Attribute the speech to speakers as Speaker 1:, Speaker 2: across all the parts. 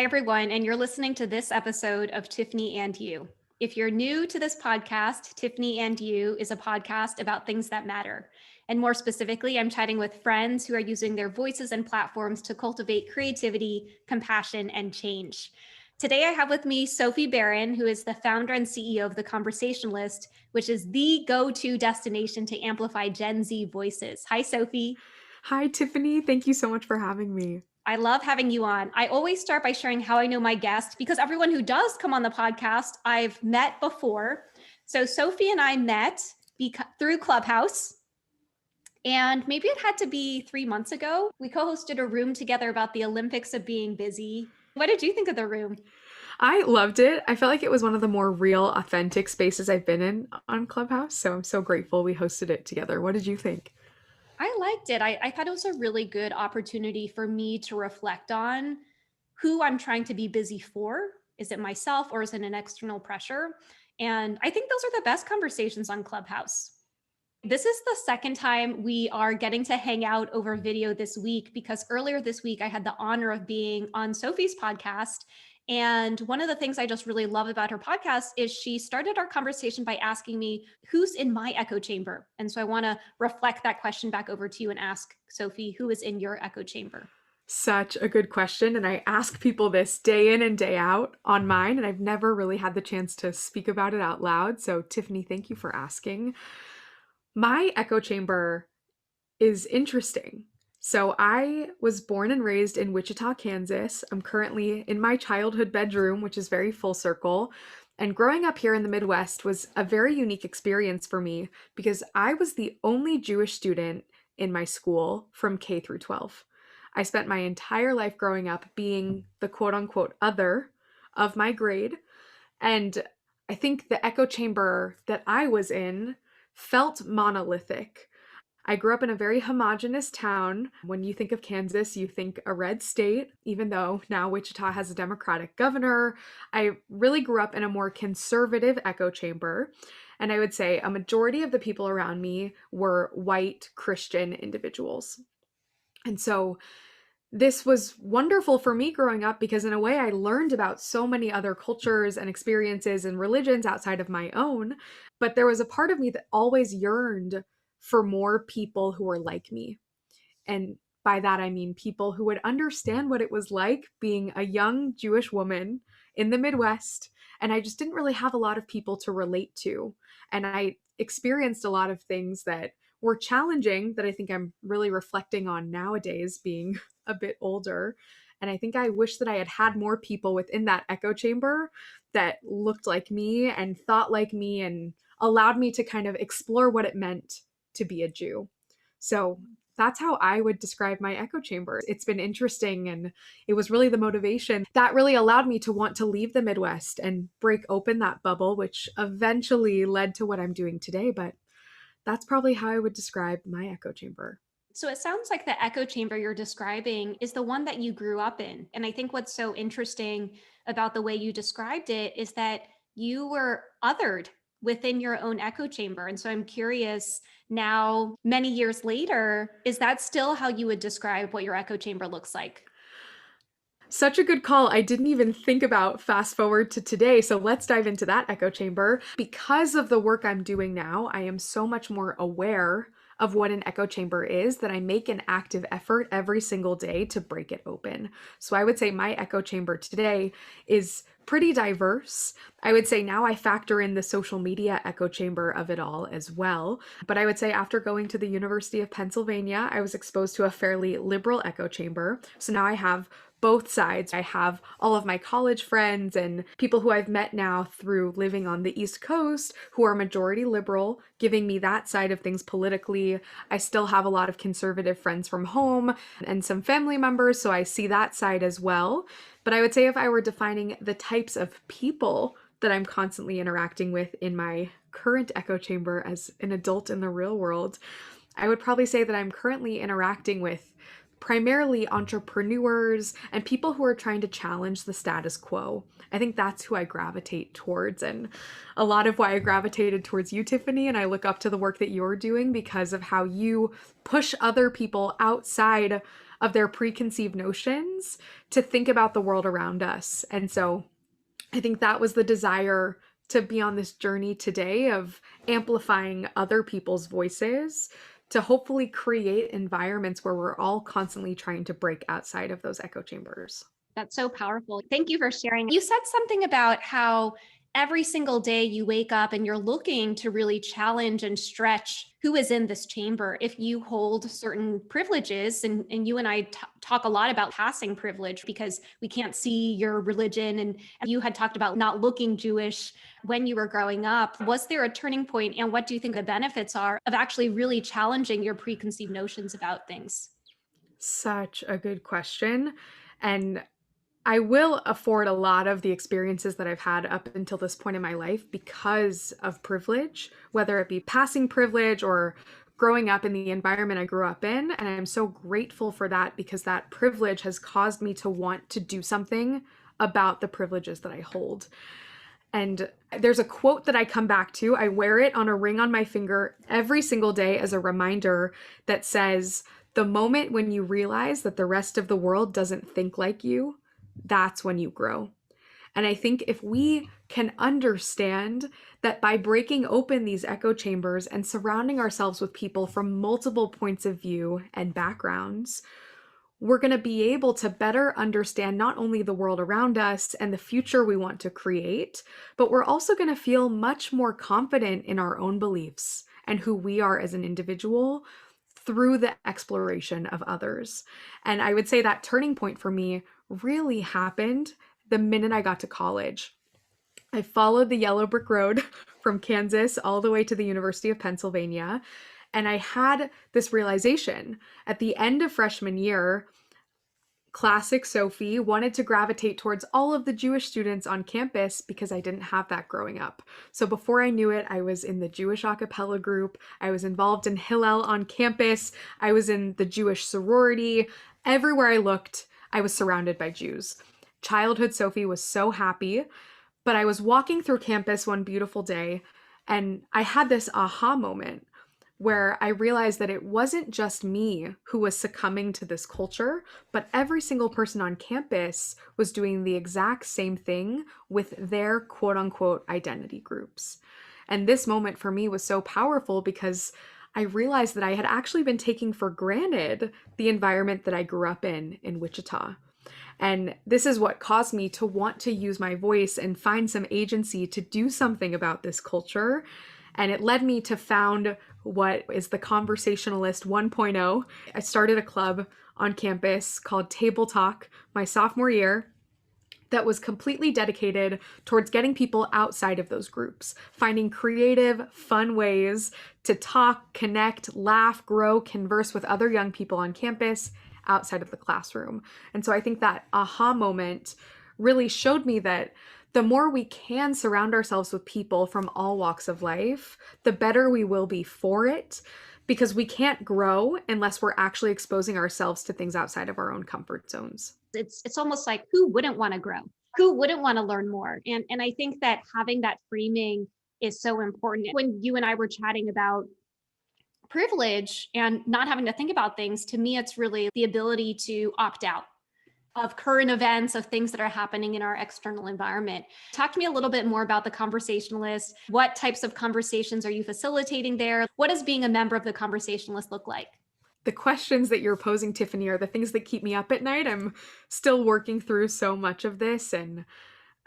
Speaker 1: Hi, everyone, and you're listening to this episode of Tiffany and You. If you're new to this podcast, Tiffany and You is a podcast about things that matter. And more specifically, I'm chatting with friends who are using their voices and platforms to cultivate creativity, compassion, and change. Today, I have with me Sophie Beren, who is the founder and CEO of The Conversationalist, which is the go-to destination to amplify Gen Z voices. Hi, Sophie.
Speaker 2: Hi, Tiffany. Thank you so much for having me.
Speaker 1: I love having you on. I always start by sharing how I know my guest because everyone who does come on the podcast, I've met before. So Sophie and I met through Clubhouse, and maybe it had to be 3 months ago. We co-hosted a room together about the Olympics of being busy. What did you think of the room?
Speaker 2: I loved it. I felt like it was one of the more real, authentic spaces I've been in on Clubhouse, so I'm so grateful we hosted it together. What did you think?
Speaker 1: I liked it. I thought it was a really good opportunity for me to reflect on who I'm trying to be busy for. Is it myself or is it an external pressure? And I think those are the best conversations on Clubhouse. This is the second time we are getting to hang out over video this week because earlier this week I had the honor of being on Sophie's podcast. And one of the things I just really love about her podcast is she started our conversation by asking me, who's in my echo chamber? And so I want to reflect that question back over to you and ask Sophie, who is in your echo chamber?
Speaker 2: Such a good question, and I ask people this day in and day out on mine, and I've never really had the chance to speak about it out loud. So, Tiffany, thank you for asking. My echo chamber is interesting. So I was born and raised in Wichita, Kansas. I'm currently in my childhood bedroom, which is very full circle. And growing up here in the Midwest was a very unique experience for me because I was the only Jewish student in my school from K through 12. I spent my entire life growing up being the quote unquote other of my grade. And I think the echo chamber that I was in felt monolithic. I grew up in a very homogenous town. When you think of Kansas, you think a red state, even though now Wichita has a Democratic governor. I really grew up in a more conservative echo chamber. And I would say a majority of the people around me were white Christian individuals. And so this was wonderful for me growing up because, in a way, I learned about so many other cultures and experiences and religions outside of my own. But there was a part of me that always yearned for more people who were like me. And by that, I mean people who would understand what it was like being a young Jewish woman in the Midwest. And I just didn't really have a lot of people to relate to. And I experienced a lot of things that were challenging that I think I'm really reflecting on nowadays, being a bit older. And I think I wish that I had had more people within that echo chamber that looked like me and thought like me and allowed me to kind of explore what it meant to be a Jew. So that's how I would describe my echo chamber. It's been interesting, and it was really the motivation that really allowed me to want to leave the Midwest and break open that bubble, which eventually led to what I'm doing today. But that's probably how I would describe my echo chamber.
Speaker 1: So it sounds like the echo chamber you're describing is the one that you grew up in. And I think what's so interesting about the way you described it is that you were othered within your own echo chamber. And so I'm curious now, many years later, is that still how you would describe what your echo chamber looks like?
Speaker 2: Such a good call. I didn't even think about fast forward to today. So let's dive into that echo chamber. Because of the work I'm doing now, I am so much more aware of what an echo chamber is that I make an active effort every single day to break it open. So I would say my echo chamber today is pretty diverse. I would say now I factor in the social media echo chamber of it all as well. But I would say after going to the University of Pennsylvania, I was exposed to a fairly liberal echo chamber. So now I have both sides. I have all of my college friends and people who I've met now through living on the East Coast who are majority liberal, giving me that side of things politically. I still have a lot of conservative friends from home and some family members, so I see that side as well. But I would say if I were defining the types of people that I'm constantly interacting with in my current echo chamber as an adult in the real world, I would probably say that I'm currently interacting with primarily entrepreneurs and people who are trying to challenge the status quo. I think that's who I gravitate towards, and a lot of why I gravitated towards you, Tiffany, and I look up to the work that you're doing because of how you push other people outside of their preconceived notions to think about the world around us. And so I think that was the desire to be on this journey today of amplifying other people's voices to hopefully create environments where we're all constantly trying to break outside of those echo chambers.
Speaker 1: That's so powerful. Thank you for sharing. You said something about how every single day you wake up and you're looking to really challenge and stretch who is in this chamber. If you hold certain privileges, and you and I talk a lot about passing privilege because we can't see your religion, and you had talked about not looking Jewish when you were growing up. Was there a turning point, and what do you think the benefits are of actually really challenging your preconceived notions about things?
Speaker 2: Such a good question. And I will afford a lot of the experiences that I've had up until this point in my life because of privilege, whether it be passing privilege or growing up in the environment I grew up in. And I'm so grateful for that because that privilege has caused me to want to do something about the privileges that I hold. And there's a quote that I come back to. I wear it on a ring on my finger every single day as a reminder that says, the moment when you realize that the rest of the world doesn't think like you, that's when you grow. And I think if we can understand that by breaking open these echo chambers and surrounding ourselves with people from multiple points of view and backgrounds, we're going to be able to better understand not only the world around us and the future we want to create, but we're also going to feel much more confident in our own beliefs and who we are as an individual through the exploration of others. And I would say that turning point for me really happened the minute I got to college. I followed the yellow brick road from Kansas all the way to the University of Pennsylvania. And I had this realization at the end of freshman year. Classic Sophie wanted to gravitate towards all of the Jewish students on campus because I didn't have that growing up. So before I knew it, I was in the Jewish a cappella group. I was involved in Hillel on campus. I was in the Jewish sorority. Everywhere I looked, I was surrounded by Jews. Childhood Sophie was so happy, but I was walking through campus one beautiful day and I had this aha moment where I realized that it wasn't just me who was succumbing to this culture, but every single person on campus was doing the exact same thing with their quote unquote identity groups. And this moment for me was so powerful because I realized that I had actually been taking for granted the environment that I grew up in Wichita. And this is what caused me to want to use my voice and find some agency to do something about this culture. And it led me to found what is the Conversationalist 1.0. I started a club on campus called Table Talk my sophomore year that was completely dedicated towards getting people outside of those groups, finding creative, fun ways to talk, connect, laugh, grow, converse with other young people on campus outside of the classroom. And so I think that aha moment really showed me that the more we can surround ourselves with people from all walks of life, the better we will be for it, because we can't grow unless we're actually exposing ourselves to things outside of our own comfort zones.
Speaker 1: It's almost like, who wouldn't want to grow? Who wouldn't want to learn more? And I think that having that framing is so important. When you and I were chatting about privilege and not having to think about things, to me it's really the ability to opt out of current events, of things that are happening in our external environment. Talk to me a little bit more about the Conversationalist. What types of conversations are you facilitating there? What does being a member of the Conversationalist look like?
Speaker 2: The questions that you're posing, Tiffany, are the things that keep me up at night. I'm still working through so much of this and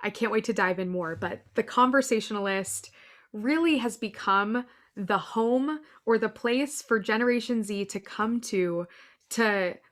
Speaker 2: I can't wait to dive in more. But the Conversationalist really has become the home or the place for Generation Z to come to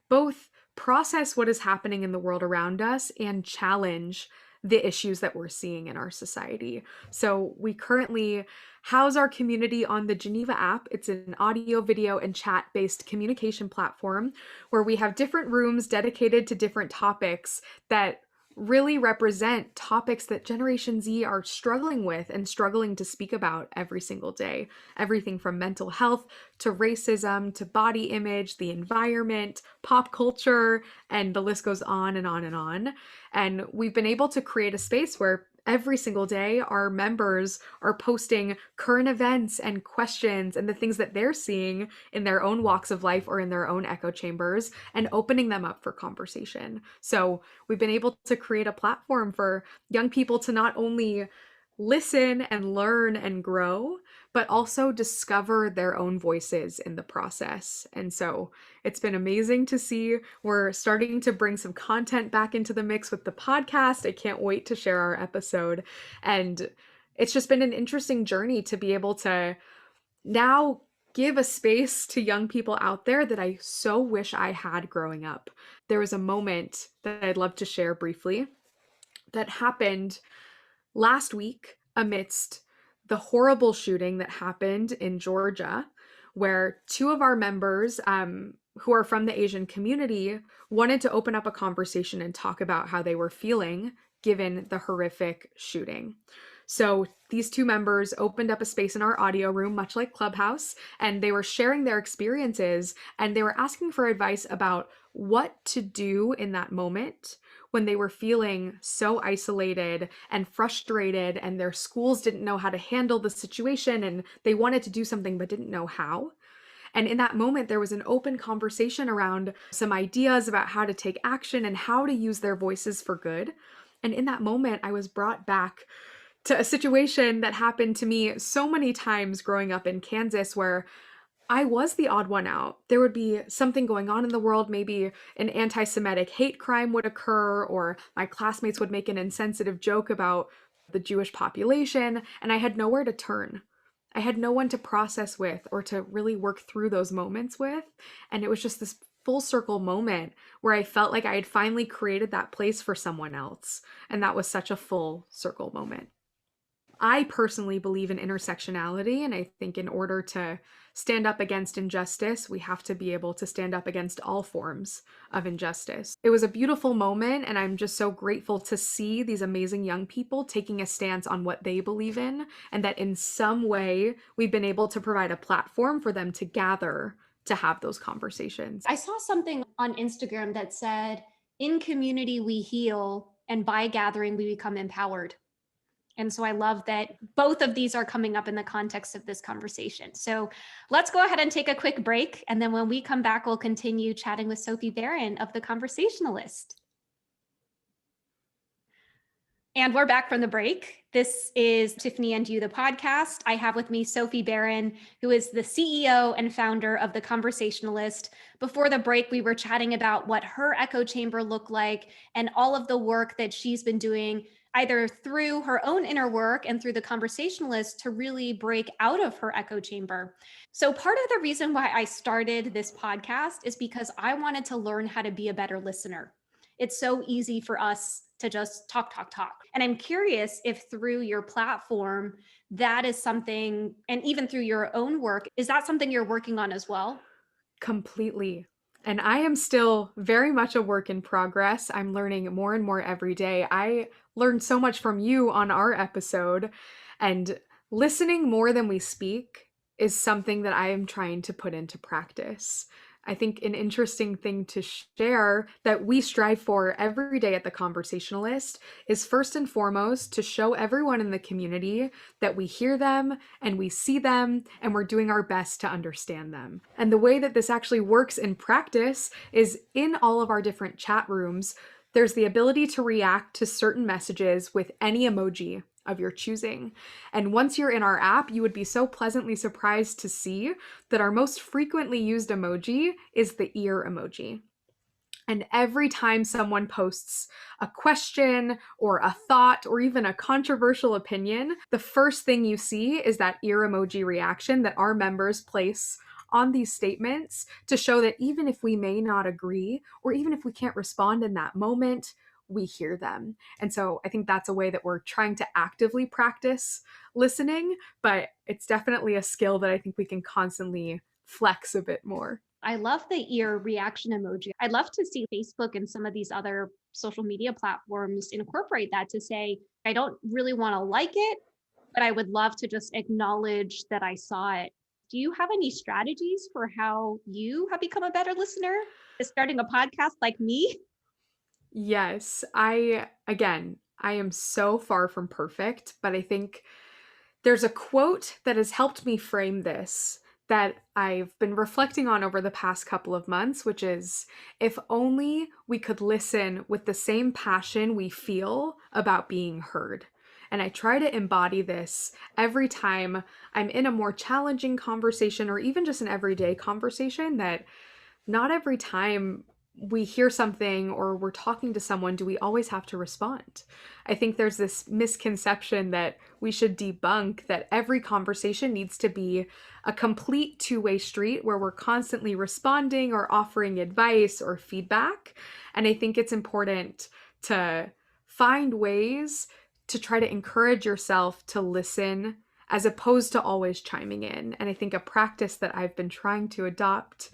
Speaker 2: both process what is happening in the world around us and challenge the issues that we're seeing in our society. So we currently house our community on the Geneva app. It's an audio, video, and chat-based communication platform where we have different rooms dedicated to different topics that really represent topics that Generation Z are struggling with and struggling to speak about every single day. Everything from mental health to racism to body image, the environment, pop culture, and the list goes on and on and on. And we've been able to create a space where every single day, our members are posting current events and questions and the things that they're seeing in their own walks of life or in their own echo chambers and opening them up for conversation. So we've been able to create a platform for young people to not only listen and learn and grow, but also discover their own voices in the process. And so it's been amazing to see. We're starting to bring some content back into the mix with the podcast. I can't wait to share our episode. And it's just been an interesting journey to be able to now give a space to young people out there that I so wish I had growing up. There was a moment that I'd love to share briefly that happened last week amidst the horrible shooting that happened in Georgia, where two of our members, who are from the Asian community, wanted to open up a conversation and talk about how they were feeling given the horrific shooting. So these two members opened up a space in our audio room, much like Clubhouse, and they were sharing their experiences and they were asking for advice about what to do in that moment when they were feeling so isolated and frustrated and their schools didn't know how to handle the situation and they wanted to do something but didn't know how. And in that moment, there was an open conversation around some ideas about how to take action and how to use their voices for good. And in that moment, I was brought back to a situation that happened to me so many times growing up in Kansas where I was the odd one out. There would be something going on in the world. Maybe an anti Semitic hate crime would occur, or my classmates would make an insensitive joke about the Jewish population, and I had nowhere to turn. I had no one to process with or to really work through those moments with. And it was just this full circle moment where I felt like I had finally created that place for someone else. And that was such a full circle moment. I personally believe in intersectionality, and I think in order to stand up against injustice, we have to be able to stand up against all forms of injustice. It was a beautiful moment, and I'm just so grateful to see these amazing young people taking a stance on what they believe in, and that in some way we've been able to provide a platform for them to gather to have those conversations.
Speaker 1: I saw something on Instagram that said, in community, we heal, and by gathering, we become empowered. And so I love that both of these are coming up in the context of this conversation. So let's go ahead and take a quick break. And then when we come back, we'll continue chatting with Sophie Beren of The Conversationalist. And we're back from the break. This is Tiffany and You, the podcast. I have with me Sophie Beren, who is the CEO and founder of The Conversationalist. Before the break, we were chatting about what her echo chamber looked like and all of the work that she's been doing, either through her own inner work and through The Conversationalist, to really break out of her echo chamber. So part of the reason why I started this podcast is because I wanted to learn how to be a better listener. It's so easy for us to just talk, talk, talk. And I'm curious if through your platform, that is something, and even through your own work, is that something you're working on as well?
Speaker 2: Completely. And I am still very much a work in progress. I'm learning more and more every day. I learned so much from you on our episode, and listening more than we speak is something that I am trying to put into practice. I think an interesting thing to share that we strive for every day at The Conversationalist is first and foremost to show everyone in the community that we hear them and we see them and we're doing our best to understand them. And the way that this actually works in practice is in all of our different chat rooms, there's the ability to react to certain messages with any emoji of your choosing. And once you're in our app, you would be so pleasantly surprised to see that our most frequently used emoji is the ear emoji. And every time someone posts a question or a thought or even a controversial opinion, the first thing you see is that ear emoji reaction that our members place on these statements to show that even if we may not agree, or even if we can't respond in that moment, we hear them. And so I think that's a way that we're trying to actively practice listening, but it's definitely a skill that I think we can constantly flex a bit more.
Speaker 1: I love the ear reaction emoji. I'd love to see Facebook and some of these other social media platforms incorporate that to say, I don't really want to like it, but I would love to just acknowledge that I saw it. Do you have any strategies for how you have become a better listener? Is starting a podcast like me?
Speaker 2: Yes, again, I am so far from perfect, but I think there's a quote that has helped me frame this that I've been reflecting on over the past couple of months, which is if only we could listen with the same passion we feel about being heard. And I try to embody this every time I'm in a more challenging conversation or even just an everyday conversation, that not every time we hear something or we're talking to someone do we always have to respond. I think there's this misconception that we should debunk, that every conversation needs to be a complete two-way street where we're constantly responding or offering advice or feedback. And I think it's important to find ways to try to encourage yourself to listen as opposed to always chiming in. And I think a practice that I've been trying to adopt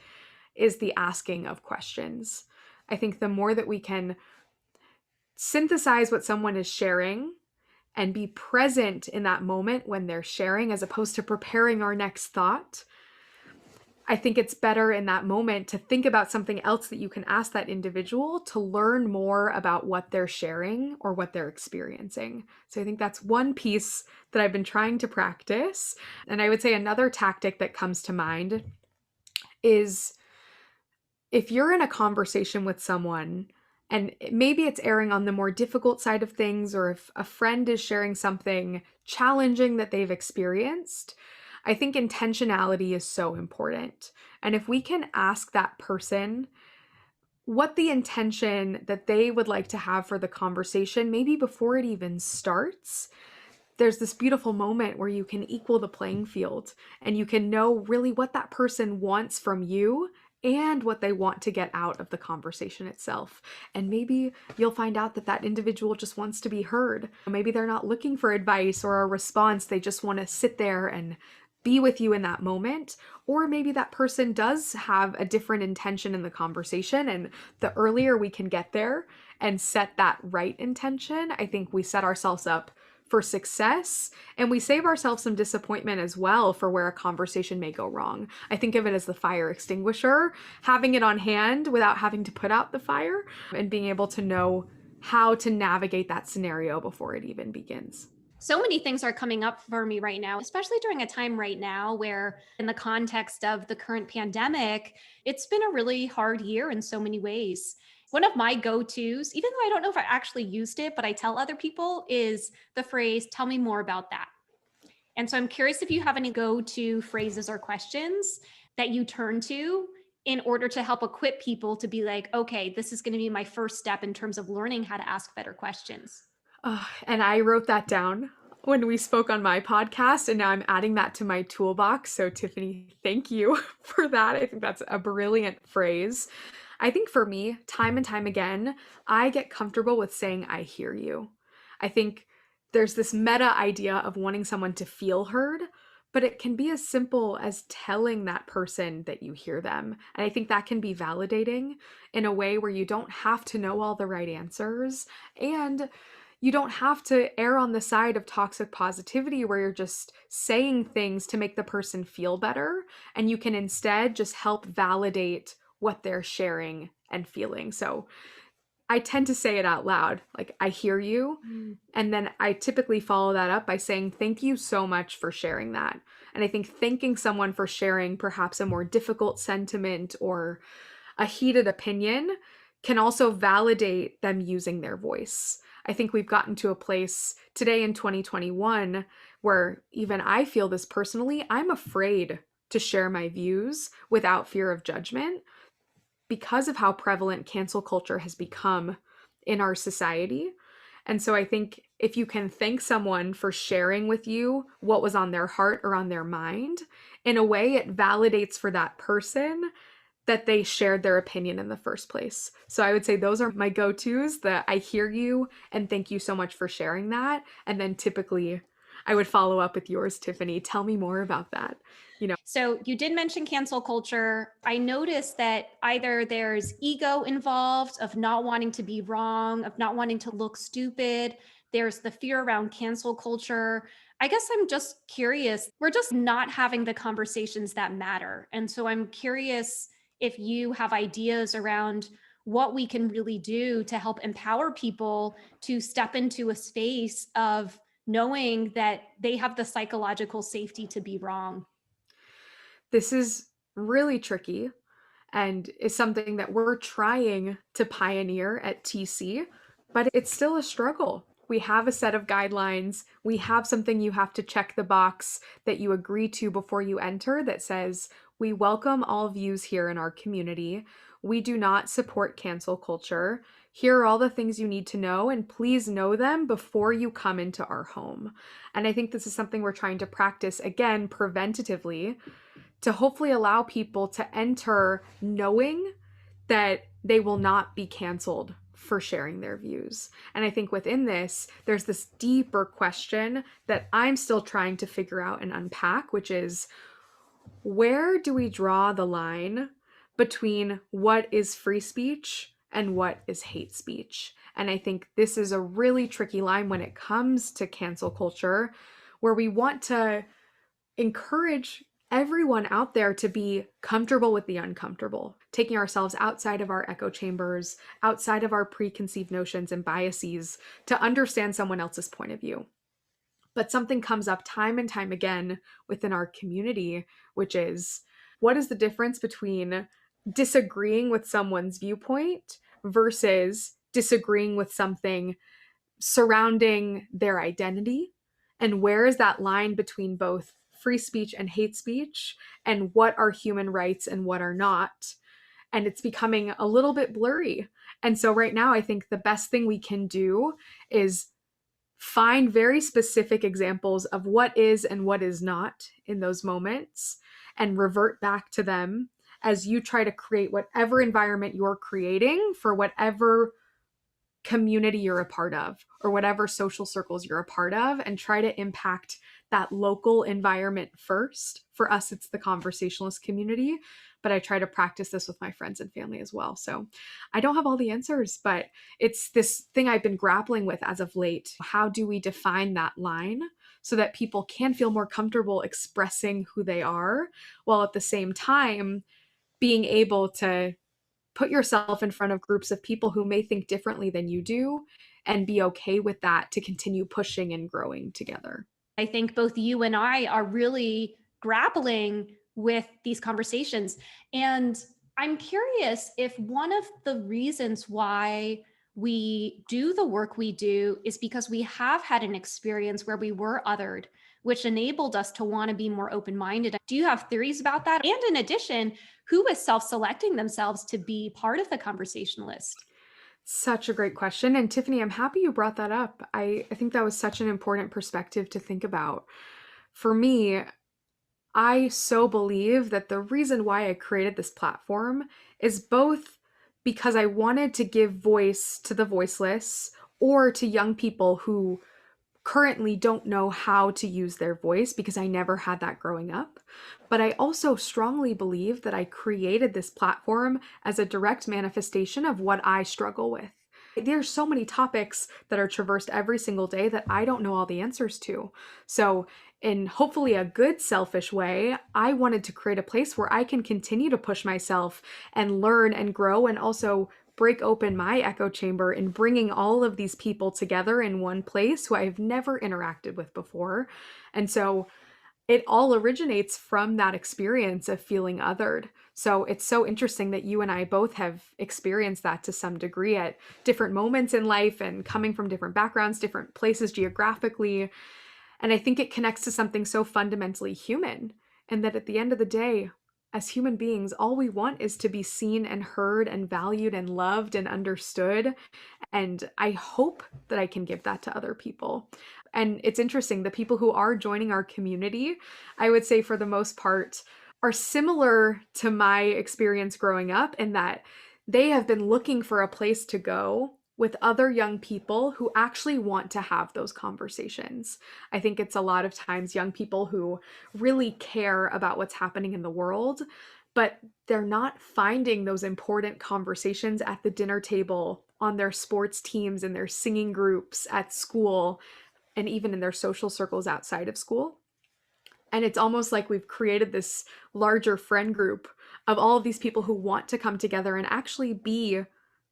Speaker 2: is the asking of questions. I think the more that we can synthesize what someone is sharing and be present in that moment when they're sharing, as opposed to preparing our next thought, I think it's better in that moment to think about something else that you can ask that individual to learn more about what they're sharing or what they're experiencing. So I think that's one piece that I've been trying to practice. And I would say another tactic that comes to mind is if you're in a conversation with someone and maybe it's erring on the more difficult side of things, or if a friend is sharing something challenging that they've experienced, I think intentionality is so important. And if we can ask that person what the intention that they would like to have for the conversation, maybe before it even starts, there's this beautiful moment where you can equal the playing field and you can know really what that person wants from you and what they want to get out of the conversation itself. And maybe you'll find out that that individual just wants to be heard. Maybe they're not looking for advice or a response. They just want to sit there and be with you in that moment. Or maybe that person does have a different intention in the conversation. And the earlier we can get there and set that right intention, I think we set ourselves up for success, and we save ourselves some disappointment as well for where a conversation may go wrong. I think of it as the fire extinguisher, having it on hand without having to put out the fire and being able to know how to navigate that scenario before it even begins.
Speaker 1: So many things are coming up for me right now, especially during a time right now where, in the context of the current pandemic, it's been a really hard year in so many ways. One of my go tos, even though I don't know if I actually used it, but I tell other people, is the phrase, tell me more about that. And so I'm curious if you have any go to phrases or questions that you turn to in order to help equip people to be like, okay, this is going to be my first step in terms of learning how to ask better questions.
Speaker 2: And I wrote that down when we spoke on my podcast, and now I'm adding that to my toolbox. So, Tiffany, thank you for that. I think that's a brilliant phrase. I think for me, time and time again, I get comfortable with saying, I hear you. I think there's this meta idea of wanting someone to feel heard, but it can be as simple as telling that person that you hear them. And I think that can be validating in a way where you don't have to know all the right answers. And you don't have to err on the side of toxic positivity where you're just saying things to make the person feel better. And you can instead just help validate what they're sharing and feeling. So I tend to say it out loud, like, I hear you.
Speaker 1: Mm.
Speaker 2: And then I typically follow that up by saying, thank you so much for sharing that. And I think thanking someone for sharing perhaps a more difficult sentiment or a heated opinion can also validate them using their voice. I think we've gotten to a place today in 2021 where even I feel this personally. I'm afraid to share my views without fear of judgment because of how prevalent cancel culture has become in our society. And so I think if you can thank someone for sharing with you what was on their heart or on their mind, in a way, it validates for that person that they shared their opinion in the first place. So I would say those are my go-tos, that I hear you and thank you so much for sharing that. And then typically I would follow up with yours, Tiffany. Tell me more about that.
Speaker 1: So you did mention cancel culture. I noticed that either there's ego involved of not wanting to be wrong, of not wanting to look stupid. There's the fear around cancel culture. I guess I'm just curious. We're just not having the conversations that matter. And so I'm curious if you have ideas around what we can really do to help empower people to step into a space of knowing that they have the psychological safety to be wrong.
Speaker 2: This is really tricky and is something that we're trying to pioneer at TC, but it's still a struggle. We have a set of guidelines. We have something you have to check the box that you agree to before you enter that says, we welcome all views here in our community. We do not support cancel culture. Here are all the things you need to know, and please know them before you come into our home. And I think this is something we're trying to practice again preventatively to hopefully allow people to enter knowing that they will not be canceled for sharing their views. And I think within this, there's this deeper question that I'm still trying to figure out and unpack, which is, where do we draw the line between what is free speech and what is hate speech? And I think this is a really tricky line when it comes to cancel culture, where we want to encourage everyone out there to be comfortable with the uncomfortable, taking ourselves outside of our echo chambers, outside of our preconceived notions and biases to understand someone else's point of view. But something comes up time and time again within our community, which is, what is the difference between disagreeing with someone's viewpoint versus disagreeing with something surrounding their identity? And where is that line between both free speech and hate speech? And what are human rights and what are not? And it's becoming a little bit blurry. And so, right now, I think the best thing we can do is find very specific examples of what is and what is not in those moments and revert back to them as you try to create whatever environment you're creating for whatever community you're a part of or whatever social circles you're a part of, and try to impact that local environment first. For us, it's the conversationalist community, but I try to practice this with my friends and family as well. So I don't have all the answers, but it's this thing I've been grappling with as of late. How do we define that line so that people can feel more comfortable expressing who they are, while at the same time being able to put yourself in front of groups of people who may think differently than you do and be okay with that to continue pushing and growing together?
Speaker 1: I think both you and I are really grappling with these conversations. And I'm curious if one of the reasons why we do the work we do is because we have had an experience where we were othered, which enabled us to want to be more open minded. Do you have theories about that? And in addition, who is self selecting themselves to be part of the conversationalist?
Speaker 2: Such a great question. And Tiffany, I'm happy you brought that up. I think that was such an important perspective to think about. For me, I so believe that the reason why I created this platform is both because I wanted to give voice to the voiceless or to young people who currently don't know how to use their voice, because I never had that growing up. But I also strongly believe that I created this platform as a direct manifestation of what I struggle with. There's so many topics that are traversed every single day that I don't know all the answers to. So, in hopefully a good selfish way, I wanted to create a place where I can continue to push myself and learn and grow, and also break open my echo chamber in bringing all of these people together in one place who I've never interacted with before. And so it all originates from that experience of feeling othered. So it's so interesting that you and I both have experienced that to some degree at different moments in life and coming from different backgrounds, different places geographically. And I think it connects to something so fundamentally human. And that at the end of the day, as human beings, all we want is to be seen and heard and valued and loved and understood. And I hope that I can give that to other people. And it's interesting, the people who are joining our community, I would say for the most part, are similar to my experience growing up, in that they have been looking for a place to go with other young people who actually want to have those conversations. I think it's a lot of times young people who really care about what's happening in the world, but they're not finding those important conversations at the dinner table, on their sports teams, in their singing groups, at school, and even in their social circles outside of school. And it's almost like we've created this larger friend group of all of these people who want to come together and actually be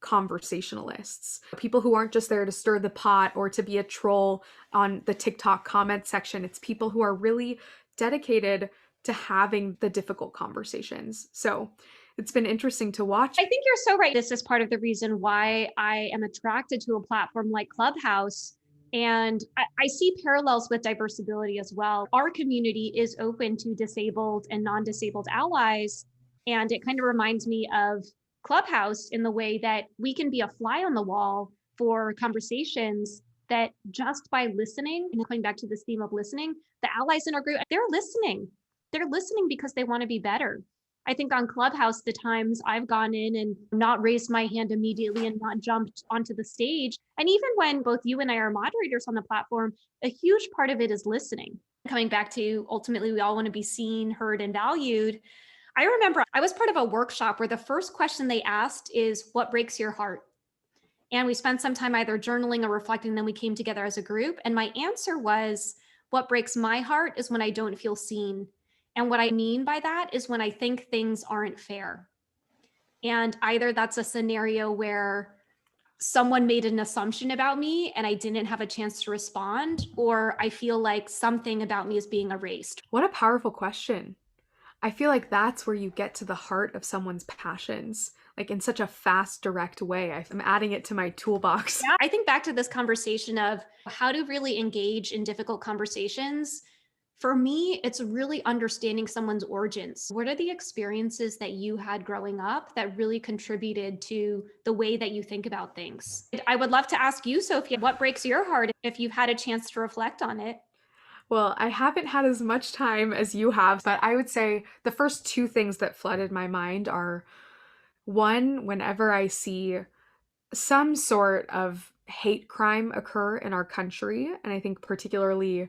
Speaker 2: conversationalists, people who aren't just there to stir the pot or to be a troll on the TikTok comment section. It's people who are really dedicated to having the difficult conversations. So it's been interesting to watch.
Speaker 1: I think you're so right. This is part of the reason why I am attracted to a platform like Clubhouse. And I see parallels with Diversability as well. Our community is open to disabled and non disabled allies. And it kind of reminds me of Clubhouse in the way that we can be a fly on the wall for conversations that just by listening, and going back to this theme of listening, the allies in our group, they're listening. They're listening because they want to be better. I think on Clubhouse, the times I've gone in and not raised my hand immediately and not jumped onto the stage, and even when both you and I are moderators on the platform, a huge part of it is listening. Coming back to ultimately, we all want to be seen, heard, and valued. I remember I was part of a workshop where the first question they asked is, what breaks your heart? And we spent some time either journaling or reflecting, then we came together as a group. And my answer was, what breaks my heart is when I don't feel seen. And what I mean by that is when I think things aren't fair. And either that's a scenario where someone made an assumption about me and I didn't have a chance to respond, or I feel like something about me is being erased.
Speaker 2: What a powerful question. I feel like that's where you get to the heart of someone's passions, like in such a fast, direct way. I'm adding it to my toolbox.
Speaker 1: Yeah, I think back to this conversation of how to really engage in difficult conversations. For me, it's really understanding someone's origins. What are the experiences that you had growing up that really contributed to the way that you think about things? I would love to ask you, Sophie, what breaks your heart if you've had a chance to reflect on it?
Speaker 2: Well, I haven't had as much time as you have, but I would say the first two things that flooded my mind are one, whenever I see some sort of hate crime occur in our country, and I think particularly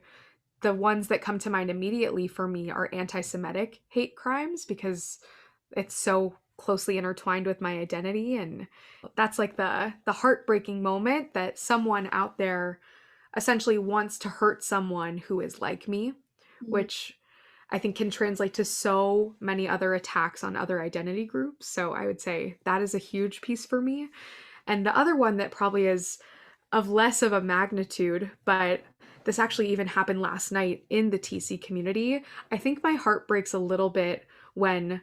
Speaker 2: the ones that come to mind immediately for me are anti-Semitic hate crimes because it's so closely intertwined with my identity, and that's like the heartbreaking moment that someone out there essentially wants to hurt someone who is like me, which I think can translate to so many other attacks on other identity groups. So I would say that is a huge piece for me. And the other one that probably is of less of a magnitude, but this actually even happened last night in the TC community. I think my heart breaks a little bit when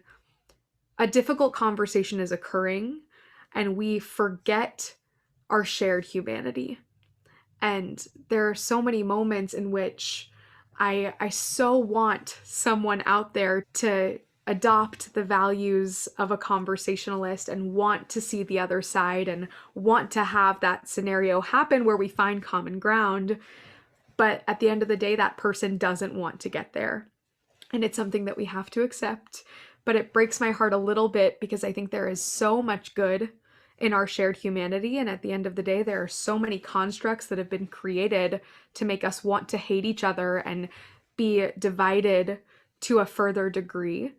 Speaker 2: a difficult conversation is occurring and we forget our shared humanity. And there are so many moments in which I so want someone out there to adopt the values of a conversationalist and want to see the other side and want to have that scenario happen where we find common ground. But at the end of the day, that person doesn't want to get there. And it's something that we have to accept. But it breaks my heart a little bit because I think there is so much good in our shared humanity. And at the end of the day, there are so many constructs that have been created to make us want to hate each other and be divided to a further degree.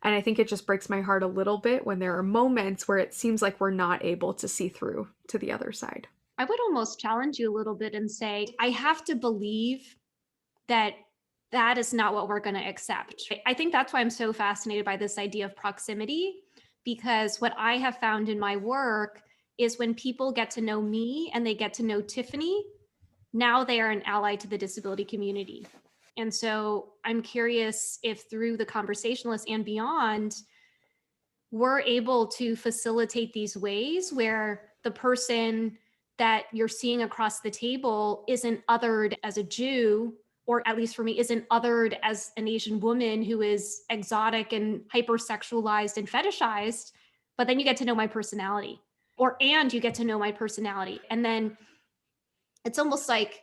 Speaker 2: And I think it just breaks my heart a little bit when there are moments where it seems like we're not able to see through to the other side.
Speaker 1: I would almost challenge you a little bit and say, I have to believe that that is not what we're going to accept. I think that's why I'm so fascinated by this idea of proximity, because what I have found in my work is when people get to know me and they get to know Tiffany, now they are an ally to the disability community. And so I'm curious if through the conversationalist and beyond, we're able to facilitate these ways where the person that you're seeing across the table isn't othered as a Jew, or at least for me, isn't othered as an Asian woman who is exotic and hypersexualized and fetishized. But then you get to know my personality, and you get to know my personality. And then it's almost like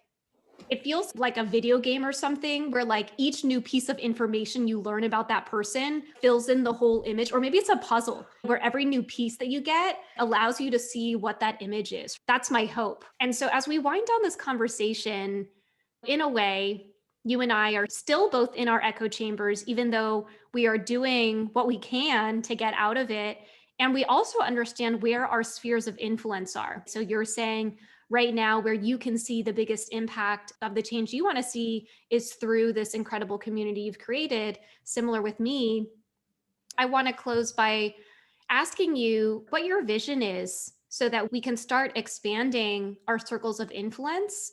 Speaker 1: it feels like a video game or something where like each new piece of information you learn about that person fills in the whole image, or maybe it's a puzzle where every new piece that you get allows you to see what that image is. That's my hope. And so as we wind down this conversation, in a way, you and I are still both in our echo chambers, even though we are doing what we can to get out of it. And we also understand where our spheres of influence are. So you're saying right now, where you can see the biggest impact of the change you want to see is through this incredible community you've created. Similar with me, I want to close by asking you what your vision is so that we can start expanding our circles of influence?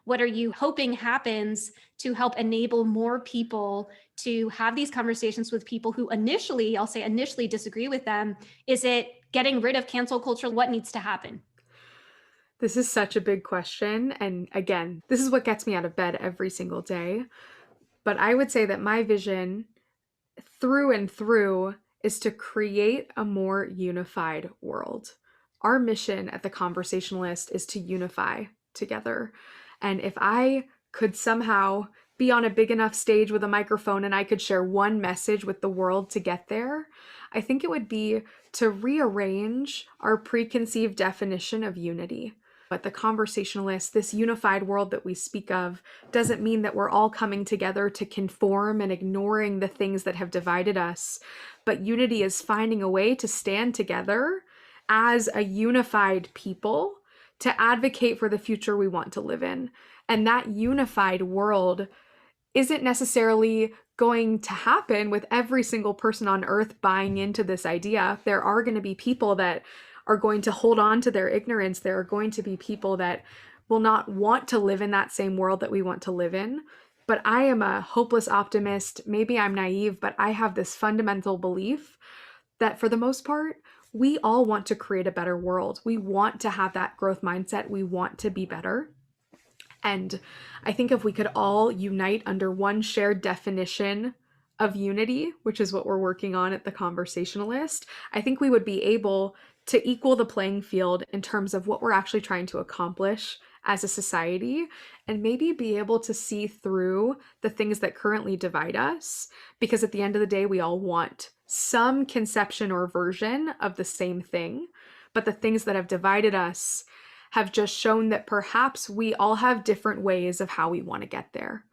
Speaker 1: What are you hoping happens to help enable more people to have these conversations with people who initially, I'll say initially, disagree with them? Is it getting rid of cancel culture? What needs to happen?
Speaker 2: This is such a big question. And again, this is what gets me out of bed every single day. But I would say that my vision through and through is to create a more unified world. Our mission at The Conversationalist is to unify together. And if I could somehow be on a big enough stage with a microphone and I could share one message with the world to get there, I think it would be to rearrange our preconceived definition of unity. But the conversationalist, this unified world that we speak of, doesn't mean that we're all coming together to conform and ignoring the things that have divided us. But unity is finding a way to stand together as a unified people to advocate for the future we want to live in. And that unified world isn't necessarily going to happen with every single person on earth buying into this idea. There are going to be people that are going to hold on to their ignorance. There are going to be people that will not want to live in that same world that we want to live in. But I am a hopeless optimist. Maybe I'm naive, but I have this fundamental belief that for the most part, we all want to create a better world. We want to have that growth mindset. We want to be better. And I think if we could all unite under one shared definition of unity, which is what we're working on at The Conversationalist, I think we would be able to equal the playing field in terms of what we're actually trying to accomplish as a society, and maybe be able to see through the things that currently divide us. Because at the end of the day, we all want some conception or version of the same thing. But the things that have divided us have just shown that perhaps we all have different ways of how we want to get there.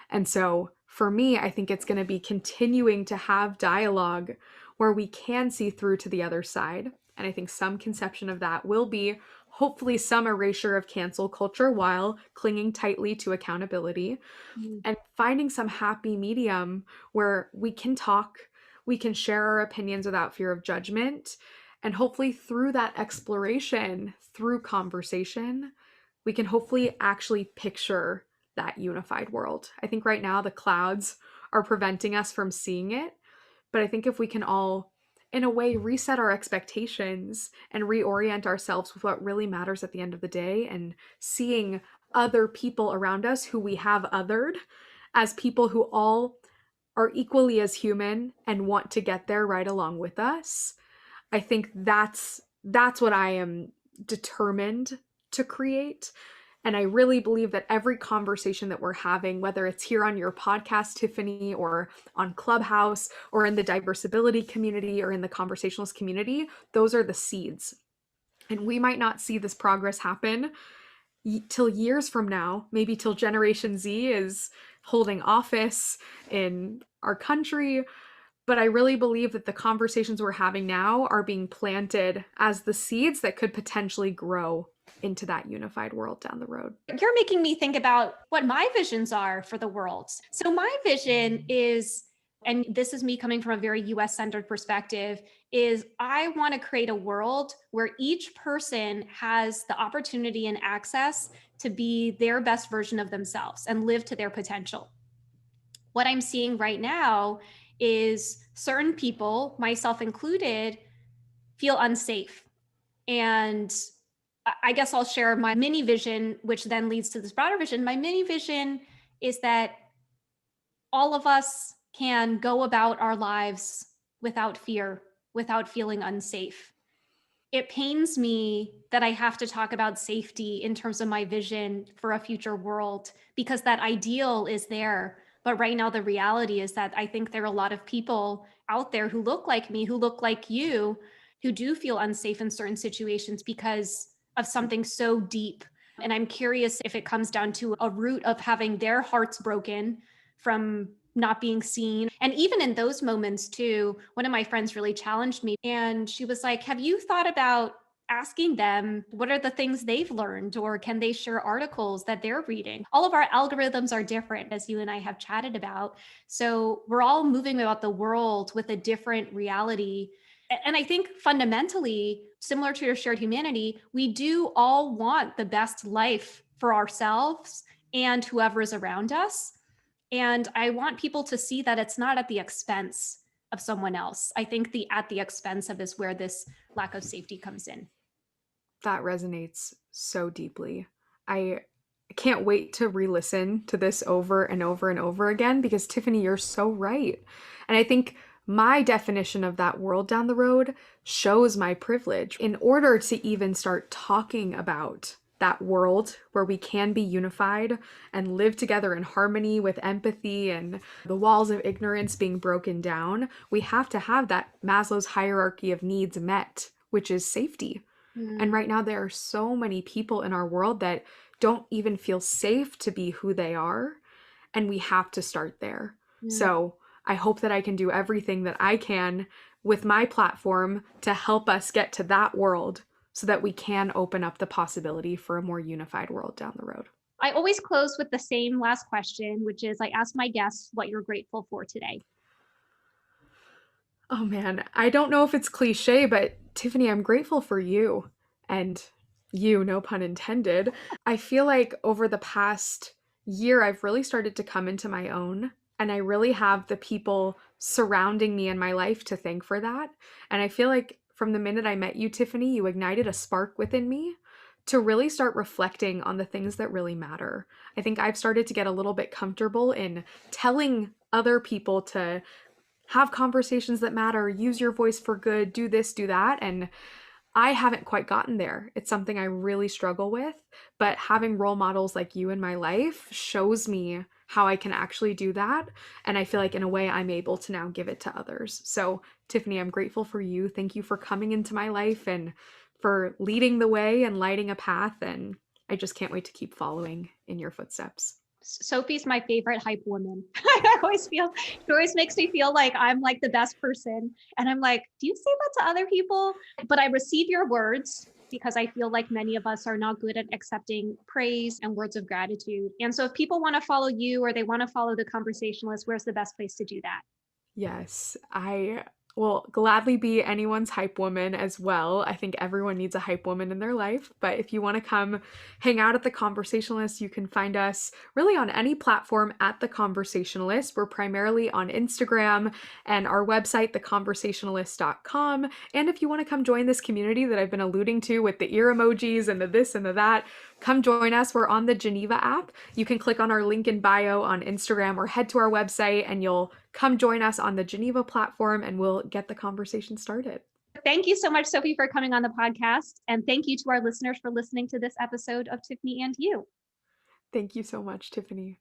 Speaker 2: And so for me, I think it's going to be continuing to have dialogue where we can see through to the other side. And I think some conception of that will be hopefully some erasure of cancel culture while clinging tightly to accountability,
Speaker 1: Mm.
Speaker 2: and finding some happy medium where we can talk, we can share our opinions without fear of judgment. And hopefully, through that exploration, through conversation, we can hopefully actually picture that unified world. I think right now the clouds are preventing us from seeing it. But I think if we can all, in a way, reset our expectations and reorient ourselves with what really matters at the end of the day, and seeing other people around us who we have othered as people who all are equally as human and want to get there right along with us, I think that's what I am determined to create. And I really believe that every conversation that we're having, whether it's here on your podcast, Tiffany, or on Clubhouse, or in the diversibility community, or in the conversationalist community, those are the seeds. And we might not see this progress happen till years from now, maybe till Generation Z is holding office in our country. But I really believe that the conversations we're having now are being planted as the seeds that could potentially grow into that unified world down the road.
Speaker 1: You're making me think about what my visions are for the world. So, my vision is, and this is me coming from a very US centered perspective, is I want to create a world where each person has the opportunity and access to be their best version of themselves and live to their potential. What I'm seeing right now is certain people, myself included, feel unsafe. And I guess I'll share my mini vision, which then leads to this broader vision. My mini vision is that all of us can go about our lives without fear, without feeling unsafe. It pains me that I have to talk about safety in terms of my vision for a future world, because that ideal is there. But right now, the reality is that I think there are a lot of people out there who look like me, who look like you, who do feel unsafe in certain situations because of something so deep. And I'm curious if it comes down to a root of having their hearts broken from not being seen. And even in those moments, too, one of my friends really challenged me, and she was like, have you thought about asking them what are the things they've learned, or can they share articles that they're reading? All of our algorithms are different, as you and I have chatted about. So we're all moving about the world with a different reality. And I think fundamentally, similar to your shared humanity, we do all want the best life for ourselves and whoever is around us. And I want people to see that it's not at the expense of someone else. I think the at the expense of is where this lack of safety comes in.
Speaker 2: That resonates so deeply. I can't wait to re listen to this over and over and over again because, Tiffany, you're so right. And I think my definition of that world down the road shows my privilege. In order to even start talking about that world where we can be unified and live together in harmony with empathy and the walls of ignorance being broken down, we have to have that Maslow's hierarchy of needs met, which is safety. And
Speaker 1: Mm,
Speaker 2: right now, there are so many people in our world that don't even feel safe to be who they are. And we have to start there.
Speaker 1: mm.
Speaker 2: So I hope that I can do everything that I can with my platform to help us get to that world so that we can open up the possibility for a more unified world down the road.
Speaker 1: I always close with the same last question, which is I ask my guests what you're grateful for today.
Speaker 2: Oh man, I don't know if it's cliche, but Tiffany, I'm grateful for you. And you, no pun intended. I feel like over the past year, I've really started to come into my own. And I really have the people surrounding me in my life to thank for that. And I feel like from the minute I met you, Tiffany, you ignited a spark within me to really start reflecting on the things that really matter. I think I've started to get a little bit comfortable in telling other people to have conversations that matter, use your voice for good, do this, do that. And I haven't quite gotten there. It's something I really struggle with, but having role models like you in my life shows me how I can actually do that. And I feel like in a way I'm able to now give it to others. So, Tiffany, I'm grateful for you. Thank you for coming into my life and for leading the way and lighting a path. And I just can't wait to keep following in your footsteps.
Speaker 1: Sophie's my favorite hype woman. I always feel she always makes me feel like I'm like the best person. And I'm like, do you say that to other people? But I receive your words because I feel like many of us are not good at accepting praise and words of gratitude. And so if people want to follow you or they want to follow the conversationalist, where's the best place to do that?
Speaker 2: Yes, I will gladly be anyone's hype woman as well. I think everyone needs a hype woman in their life. But if you want to come hang out at The Conversationalist, you can find us really on any platform at The Conversationalist. We're primarily on Instagram and our website, theconversationalist.com. And if you want to come join this community that I've been alluding to with the ear emojis and the this and the that, come join us. We're on the Geneva app. You can click on our link in bio on Instagram or head to our website and you'll come join us on the Geneva platform and we'll get the conversation started.
Speaker 1: Thank you so much, Sophie, for coming on the podcast. And thank you to our listeners for listening to this episode of Tiffany and You.
Speaker 2: Thank you so much, Tiffany.